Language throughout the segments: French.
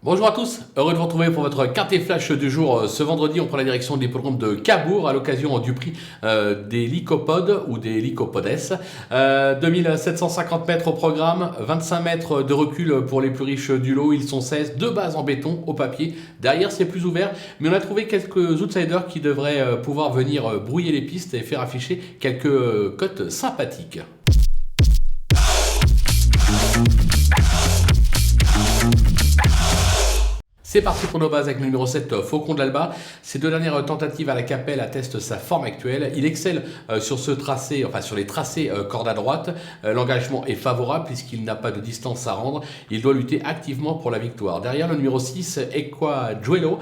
Bonjour à tous, heureux de vous retrouver pour votre quintet flash du jour. Ce vendredi, on prend la direction de l'hippodrome de Cabourg à l'occasion du prix des lycopodes ou des lycopodes. 2750 mètres au programme, 25 mètres de recul pour les plus riches du lot. Ils sont 16, deux bases en béton au papier. Derrière, c'est plus ouvert, mais on a trouvé quelques outsiders qui devraient pouvoir venir brouiller les pistes et faire afficher quelques cotes sympathiques. C'est parti pour nos bases avec le numéro 7, Faucon de l'Alba. Ses deux dernières tentatives à la Capelle attestent sa forme actuelle. Il excelle sur ce tracé, enfin sur les tracés corde à droite. L'engagement est favorable puisqu'il n'a pas de distance à rendre. Il doit lutter activement pour la victoire. Derrière le numéro 6, Equa Duello,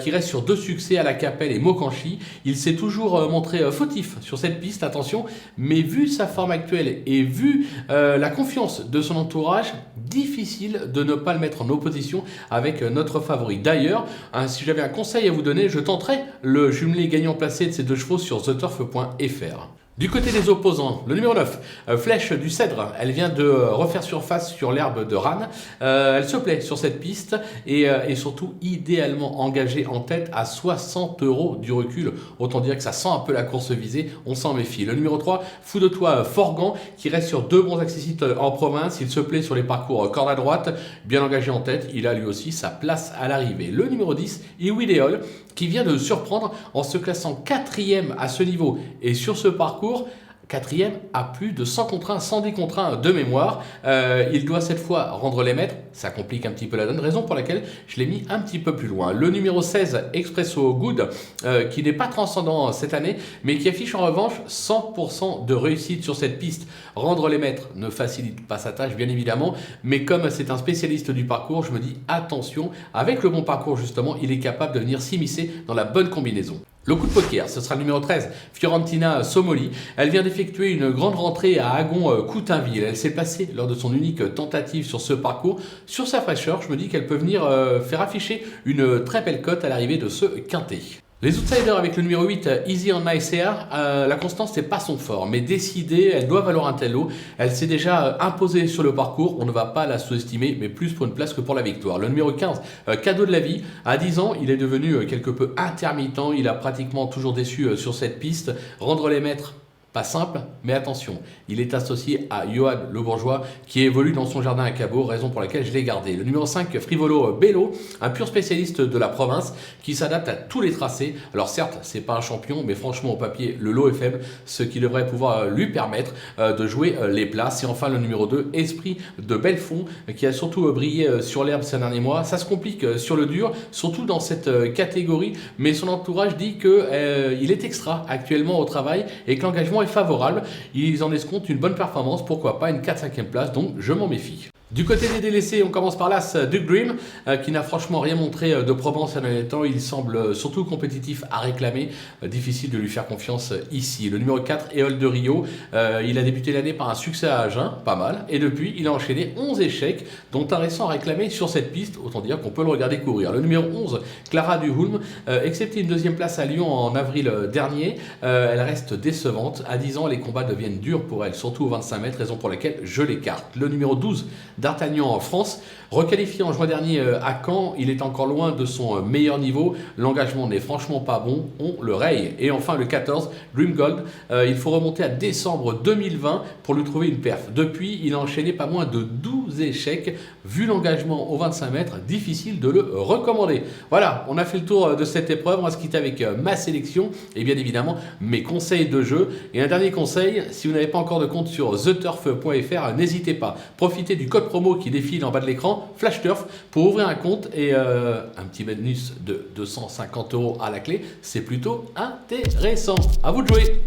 qui reste sur deux succès à la Capelle et Mokanchi. Il s'est toujours montré fautif sur cette piste, attention, mais vu sa forme actuelle et vu la confiance de son entourage, difficile de ne pas le mettre en opposition avec notre favori. D'ailleurs, si j'avais un conseil à vous donner, je tenterais le jumelé gagnant placé de ces deux chevaux sur theturf.fr. Du côté des opposants, le numéro 9, Flèche du Cèdre, elle vient de refaire surface sur l'herbe de Rannes. Elle se plaît sur cette piste et surtout idéalement engagée en tête à 60 € du recul. Autant dire que ça sent un peu la course visée, on s'en méfie. Le numéro 3, Fou de toi Forgan, qui reste sur deux bons accessites en province. Il se plaît sur les parcours corde à droite, bien engagé en tête. Il a lui aussi sa place à l'arrivée. Le numéro 10, Iwidéol, qui vient de surprendre en se classant 4e à ce niveau et sur ce parcours. 4e à plus de 100 contre 1, 110 contre 1 de mémoire. Il doit cette fois rendre les mètres. Ça complique un petit peu la donne, raison pour laquelle je l'ai mis un petit peu plus loin. Le numéro 16, Expresso Good, qui n'est pas transcendant cette année, mais qui affiche en revanche 100% de réussite sur cette piste. Rendre les mètres ne facilite pas sa tâche, bien évidemment, mais comme c'est un spécialiste du parcours, je me dis attention, avec le bon parcours justement, il est capable de venir s'immiscer dans la bonne combinaison. Le coup de poker, ce sera le numéro 13, Fiorentina Somoli. Elle vient d'effectuer une grande rentrée à Agon-Coutainville. Elle s'est placée lors de son unique tentative sur ce parcours. Sur sa fraîcheur, je me dis qu'elle peut venir faire afficher une très belle cote à l'arrivée de ce quintet. Les outsiders avec le numéro 8, Easy on Nice Air, la constance n'est pas son fort, mais décidée, elle doit valoir un tel lot. Elle s'est déjà imposée sur le parcours, on ne va pas la sous-estimer, mais plus pour une place que pour la victoire. Le numéro 15, Cadeau de la vie, à 10 ans, il est devenu quelque peu intermittent, il a pratiquement toujours déçu sur cette piste. Rendre les mètres, pas simple, mais attention, il est associé à Johan Le Bourgeois qui évolue dans son jardin à Cabourg, raison pour laquelle je l'ai gardé. Le numéro 5, Frivolo Bello, un pur spécialiste de la province qui s'adapte à tous les tracés. Alors certes, c'est pas un champion, mais franchement au papier, le lot est faible, ce qui devrait pouvoir lui permettre de jouer les places. Et enfin le numéro 2, Esprit de Belfond, qui a surtout brillé sur l'herbe ces derniers mois. Ça se complique sur le dur, surtout dans cette catégorie, mais son entourage dit qu'il est extra actuellement au travail et que l'engagement est favorable. Ils en escomptent une bonne performance, pourquoi pas une 4-5e place, donc je m'en méfie. Du côté des délaissés, on commence par l'As Duke Dream, qui n'a franchement rien montré de probant ces derniers temps. Il semble surtout compétitif à réclamer. Difficile de lui faire confiance ici. Le numéro 4, Éole de Rio, il a débuté l'année par un succès à Agen, pas mal. Et depuis, il a enchaîné 11 échecs, dont un récent réclamé sur cette piste. Autant dire qu'on peut le regarder courir. Le numéro 11, Clara Duhulm, excepté une deuxième place à Lyon en avril dernier, elle reste décevante. À 10 ans, les combats deviennent durs pour elle, surtout aux 25 mètres, raison pour laquelle je l'écarte. Le numéro 12, D'Artagnan en France, requalifié en juin dernier à Caen, il est encore loin de son meilleur niveau, l'engagement n'est franchement pas bon, on le raye. Et enfin le 14, Dream Gold, il faut remonter à décembre 2020 pour lui trouver une perf. Depuis, il a enchaîné pas moins de 12 échecs, vu l'engagement aux 25 mètres, difficile de le recommander. Voilà, on a fait le tour de cette épreuve, on va se quitter avec ma sélection et bien évidemment mes conseils de jeu. Et un dernier conseil, si vous n'avez pas encore de compte sur theturf.fr, n'hésitez pas, profitez du code promo qui défile en bas de l'écran, FlashTurf, pour ouvrir un compte et un petit bonus de 250 € à la clé. C'est plutôt intéressant. À vous de jouer.